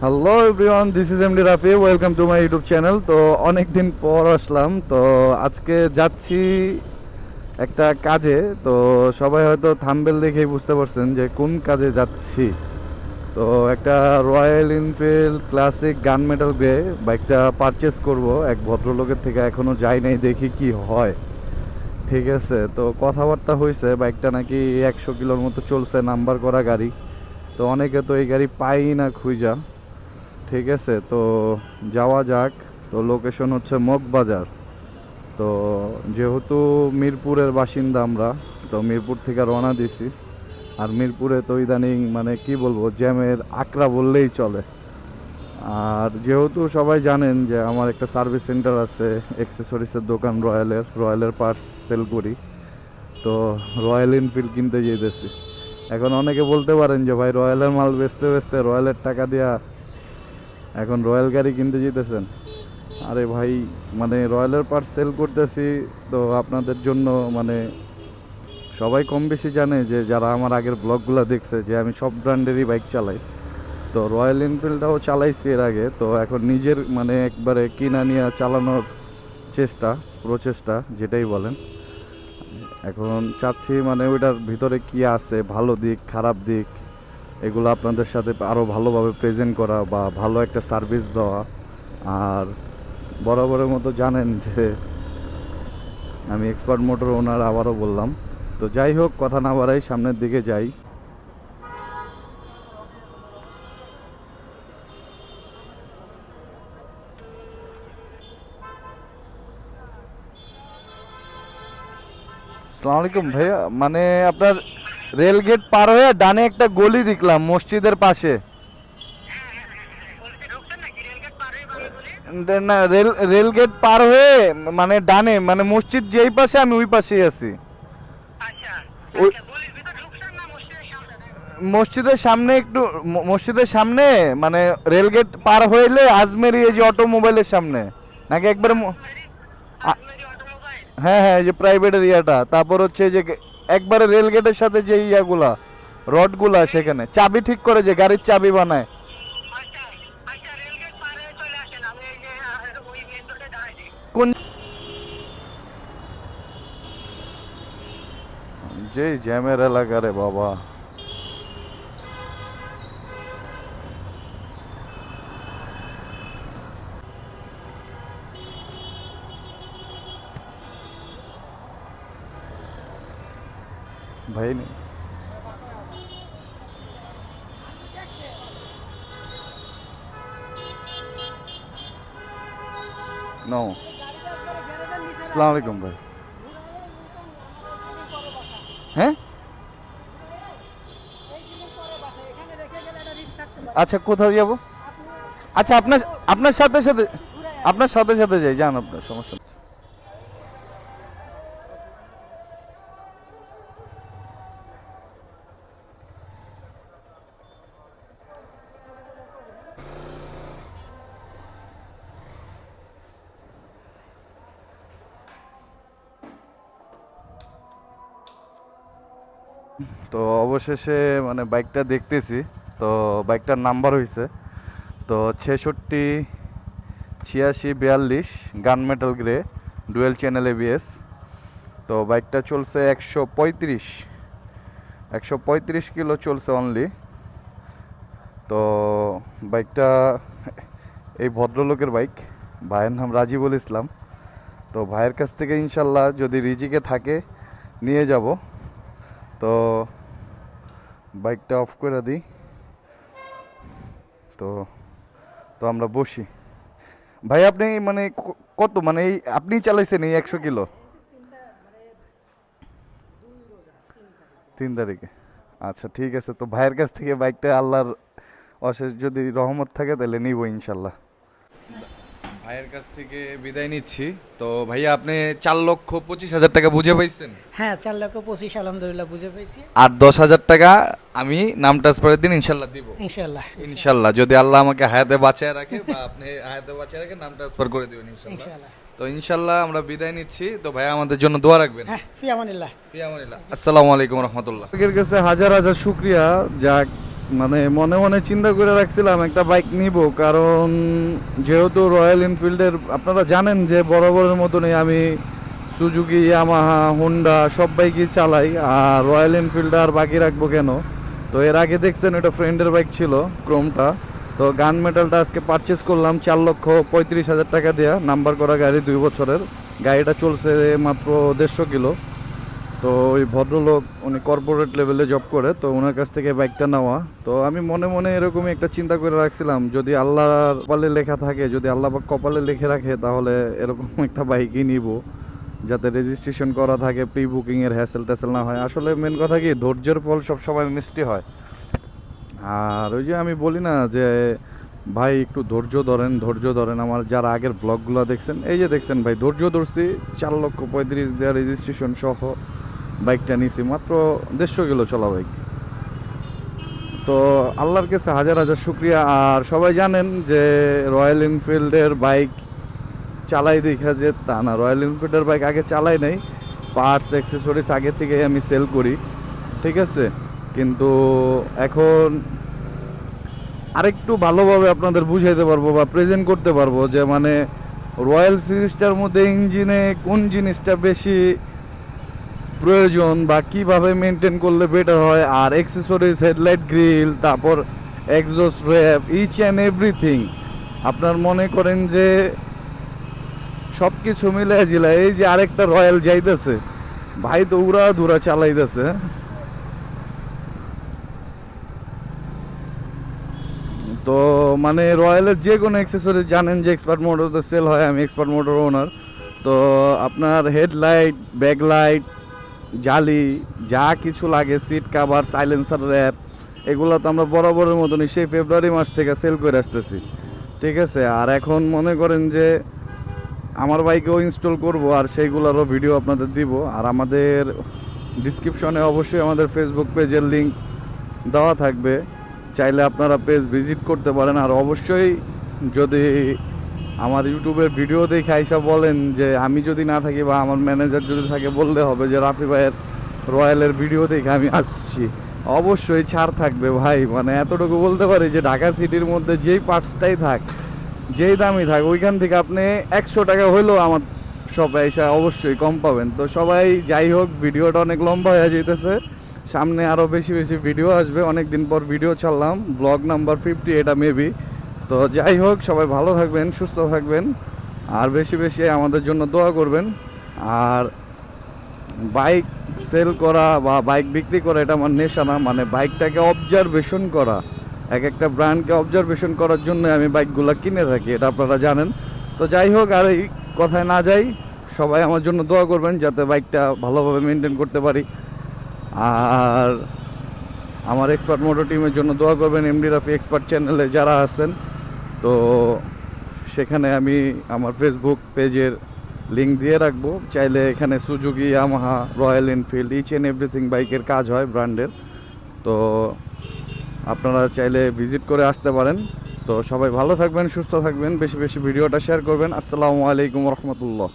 Hello everyone, this is MD Rafi. Welcome to my YouTube channel. তো অনেক দিন পর আসলাম। তো আজকে যাচ্ছি একটা কাজে। তো সবাই হয়তো থাম্বনেল দেখেই বুঝতে পারছেন যে কোন কাজে যাচ্ছি। তো একটা রয়্যাল এনফিল্ড ক্লাসিক গান মেটাল গ্রে বাইকটা পারচেস করব এক ভদ্রলোকের থেকে। এখনও যাই নাই, দেখি কি হয়। ঠিক আছে, তো কথাবার্তা হয়েছে বাইকটা নাকি 100 কিলোর মতো চলছে, নাম্বার করা গাড়ি। তো অনেকে তো এই গাড়ি পাই না খুঁজা। ঠিক আছে, তো যাওয়া যাক। তো লোকেশন হচ্ছে মগবাজার। তো যেহেতু মিরপুরের বাসিন্দা আমরা, তো মিরপুর থেকে রওনা দিছি। আর মিরপুরে তো ইদানিং মানে কি বলবো, জ্যামের আকড়া বললেই চলে। আর যেহেতু সবাই জানেন যে আমার একটা সার্ভিস সেন্টার আছে, অ্যাক্সেসরিজের দোকান রয়্যালের পার্টস সেল করি। তো রয়্যাল এনফিল্ড কিনতে যেতেছি। এখন অনেকে বলতে পারেন যে ভাই, রয়্যালের মাল বেচতে বেচতে রয়্যালের টাকা দিয়া এখন রয়্যাল গাড়ি কিনতে যেতেছেন। আরে ভাই, মানে রয়্যালের পার্টস সেল করতেছি। তো আপনাদের জন্য মানে সবাই কম বেশি জানে, যে যারা আমার আগের ব্লগগুলো দেখছে, যে আমি সব ব্র্যান্ডেরই বাইক চালাই। তো রয়্যাল এনফিল্ডটাও চালাইছি এর আগে। তো এখন নিজের মানে একবারে কিনা নিয়ে চালানোর প্রচেষ্টা যেটাই বলেন। এখন চাচ্ছি মানে ওইটার ভিতরে কি আছে, ভালো দিক খারাপ দিক, এগুলো আপনাদের সাথে আরও ভালোভাবে প্রেজেন্ট করা বা ভালো একটা সার্ভিস দেওয়া। আর বরাবরের মতো জানেন যে আমি এক্সপার্ট মোটর ওনার, আবারও বললাম। তো যাই হোক, কথা না বাড়াই, সামনের দিকে যাই। আসসালামু আলাইকুম ভাইয়া, মানে আপনার রেল গেট পার হয়ে ডানে একটা গলি দেখলাম মসজিদের পাশে। না, রেল গেট পার হয়ে মানে ডানে, মানে মসজিদ যেই পাশে আমি ওই পাশেই আছি। ওই মসজিদের সামনে একটু, মসজিদের সামনে মানে রেল গেট পার হইলে আজমেরি এই যে অটোমোবাইলের সামনে, নাকি একবারে হ্যাঁ হ্যাঁ, এই যে প্রাইভেট এরিয়াটা, তারপর হচ্ছে যে একবারে রেল গেটের সাথে যে ইয়াগুলা রডগুলা, সেখানে চাবি ঠিক করে, যে গাড়ির চাবি বানায়। কোন যে জ্যামের এলাকা রে বাবা। ভাই নেই, নো। আসসালামু আলাইকুম ভাই। হ্যাঁ, আচ্ছা কোথায় যাব? আচ্ছা, আপনার আপনার সাথে সাথে আপনার সাথে সাথে যাই, যান, আপনার সমস্যা নেই। তো অবশেষে মানে বাইকটা দেখতেছি। তো বাইকটার নাম্বার হয়েছে তো 66 86 42 গান metal grey, dual channel ABS. তো বাইকটা চলছে 135 কিলো চলছে অনলি। তো বাইকটা এই ভদ্রলোকের বাইক, ভাইয়ের নাম রাজিবুল ইসলাম। তো ভাইয়ের কাছ থেকে ইনশাল্লাহ যদি রিজিকে থাকে নিয়ে যাব। তো বাইকটা অফ করে দিই। তো তো আমরা বসি। ভাই আপনি মানে কত, মানে এই আপনি চালাইছেন এই 100 কিলো? 3 তারিখে। আচ্ছা ঠিক আছে, তো ভাইয়ের কাছ থেকে বাইকটা আল্লাহর অশেষ যদি রহমত থাকে তাহলে নিব ইনশাল্লাহ। ভাইয়ের কাছ থেকে বিদায় নিচ্ছি। তো ভাইয়া আপনি 4,25,000 টাকা বুঝে পাইছেন? হ্যাঁ, 4,25,000 আলহামদুলিল্লাহ বুঝে পেয়েছি। আর 10,000 টাকা আমি নাম ট্রান্সফারের দিন ইনশাল্লাহ দিব। ইনশাল্লাহ ইনশাল্লাহ, যদি আল্লাহ আমাকে হায়াতে বাঁচায় রাখে বা আপনি হায়াতে বাঁচায় রাখে, নাম ট্রান্সফার করে দিবেন ইনশাল্লাহ। ইনশাল্লাহ। তো ইনশাল্লাহ আমরা বিদায় নিচ্ছি। তো ভাইয়া আমাদের জন্য দোয়া রাখবেন। হ্যাঁ, ফি আমানিল্লাহ। আসসালামু আলাইকুম রহমতুল্লাহ। এর কাছে হাজার হাজার শুক্রিয়া। যাক, মানে মনে মনে চিন্তা করে রাখছিলাম একটা বাইক নিব, কারণ যেহেতু রয়্যাল এনফিল্ডের আপনারা জানেন যে বরাবরের মতনই আমি সুজুকি, ইয়ামাহা, হোন্ডা সব বাইকই চালাই, আর রয়্যাল এনফিল্ড আর বাকি রাখবো কেন। তো এর আগে দেখছেন এটা ফ্রেন্ডের বাইক ছিল, ক্রোমটা। তো গান মেটালটা আজকে পারচেস করলাম 4,35,000 টাকা দেওয়া, নাম্বার করা গাড়ি, 2 বছরের গাড়িটা চলছে মাত্র 150 কিলো। তো ওই ভদ্রলোক উনি কর্পোরেট লেভেলে জব করে, তো ওনার কাছ থেকে বাইকটা নেওয়া। তো আমি মনে মনে এরকমই একটা চিন্তা করে রাখছিলাম, যদি আল্লাহর কপালে লেখা থাকে, যদি আল্লাহ পাক কপালে লিখে রাখে, তাহলে এরকম একটা বাইকই নিব, যাতে রেজিস্ট্রেশন করা থাকে, প্রি বুকিংয়ের হ্যাসেল ট্যাসেল না হয়। আসলে মেন কথা কি, ধৈর্যের ফল সব সময় মিষ্টি হয়। আর ওই যে আমি বলি না যে ভাই একটু ধৈর্য ধরেন, ধৈর্য ধরেন। আমার যারা আগের ব্লগগুলো দেখছেন, এই যে দেখছেন ভাই, ধৈর্য ধরছি, 4,35,000 দেওয়া রেজিস্ট্রেশন সহ বাইকটা নিছি, মাত্র 150 কিলো চলা বাইক। তো আল্লাহর কাছে হাজার হাজার শুক্রিয়া। আর সবাই জানেন যে রয়্যাল এনফিল্ডের বাইক চালাই দেখা যে তা না, রয়্যাল এনফিল্ডের বাইক আগে চালাই নাই, পার্টস অ্যাক্সেসরিজ আগে থেকে আমি সেল করি, ঠিক আছে। কিন্তু এখন আরেকটু ভালোভাবে আপনাদের বুঝাইতে পারবো বা প্রেজেন্ট করতে পারবো যে মানে রয়্যাল সিরিজটার মধ্যে ইঞ্জিনে কোন জিনিসটা বেশি প্রয়োজন বা কিভাবে মেনটেন করলে বেটার হয়, আর অ্যাক্সেসরিজ, হেডলাইট, গ্রিল, তারপর exhaust wrap, each and everything. আপনার মনে করেন যে সব কিছু মিলে জিলা, এই যে আরেকটা রয়্যাল যাইতেছে ভাই, তো উড়া ধুরা চালাইতেছে। তো মানে রয়্যালের যে কোনো অ্যাক্সেসরিজ জানেন যে এক্সপার্ট মোটরতে সেল হয়, আমি এক্সপার্ট মোটর ওনার। তো আপনার হেডলাইট, ব্যাকলাইট, জালি, যা কিছু লাগে, সিট কাভার, সাইলেন্সার, র্যাপ, এগুলো তো আমরা বরাবরের মতনই সেই ফেব্রুয়ারি মাস থেকে সেল করে আসতেছি, ঠিক আছে। আর এখন মনে করেন যে আমার বাইকেও ইনস্টল করব, আর সেইগুলোরও ভিডিও আপনাদের দিব। আর আমাদের ডিসক্রিপশনে অবশ্যই আমাদের ফেসবুক পেজের লিঙ্ক দেওয়া থাকবে, চাইলে আপনারা পেজ ভিজিট করতে পারেন। আর অবশ্যই যদি আমার ইউটিউবের ভিডিও দেখে আইসা বলেন যে আমি যদি না থাকি বা আমার ম্যানেজার যদি থাকে, বললে হবে যে রাফি ভাইয়ের রয়্যালের ভিডিও দেখে আমি আসছি, অবশ্যই ছাড় থাকবে ভাই। মানে এতটুকু বলতে পারি যে ঢাকা সিটির মধ্যে যেই পার্টসটাই থাক, যেই দামই থাক, ওইখান থেকে আপনি 100 টাকা হইলেও আমার শপে এসে অবশ্যই কম পাবেন। তো সবাই যাই হোক, ভিডিওটা অনেক লম্বা হয়ে যেতেছে, সামনে আরও বেশি বেশি ভিডিও আসবে। অনেক দিন পর ভিডিও ছাড়লাম, ব্লগ নাম্বার 50 এটা মেবি। তো যাই হোক, সবাই ভালো থাকবেন, সুস্থ থাকবেন, আর বেশি বেশি আমাদের জন্য দোয়া করবেন। আর বাইক সেল করা বা বাইক বিক্রি করা এটা আমার নেশা না, মানে বাইকটাকে অবজারভেশন করা, এক একটা ব্র্যান্ডকে অবজারভেশন করার জন্য আমি বাইকগুলো কিনে থাকি, এটা আপনারা জানেন। তো যাই হোক, আর এই কথায় না যাই, সবাই আমার জন্য দোয়া করবেন যাতে বাইকটা ভালোভাবে মেনটেন করতে পারি। আর আমার এক্সপার্ট মোটর টিমের জন্য দোয়া করবেন, এমডি রাফি এক্সপার্ট চ্যানেলে যারা আছেন। তো সেখানে আমি আমার ফেসবুক পেজের লিঙ্ক দিয়ে রাখবো, চাইলে এখানে Suzuki, Yamaha, Royal Enfield, each and everything বাইকের কাজ হয় ব্র্যান্ডের। তো আপনারা চাইলে ভিজিট করে আসতে পারেন। তো সবাই ভালো থাকবেন, সুস্থ থাকবেন, বেশি বেশি ভিডিওটা শেয়ার করবেন। আসসালামু আলাইকুম রহমতুল্লাহ।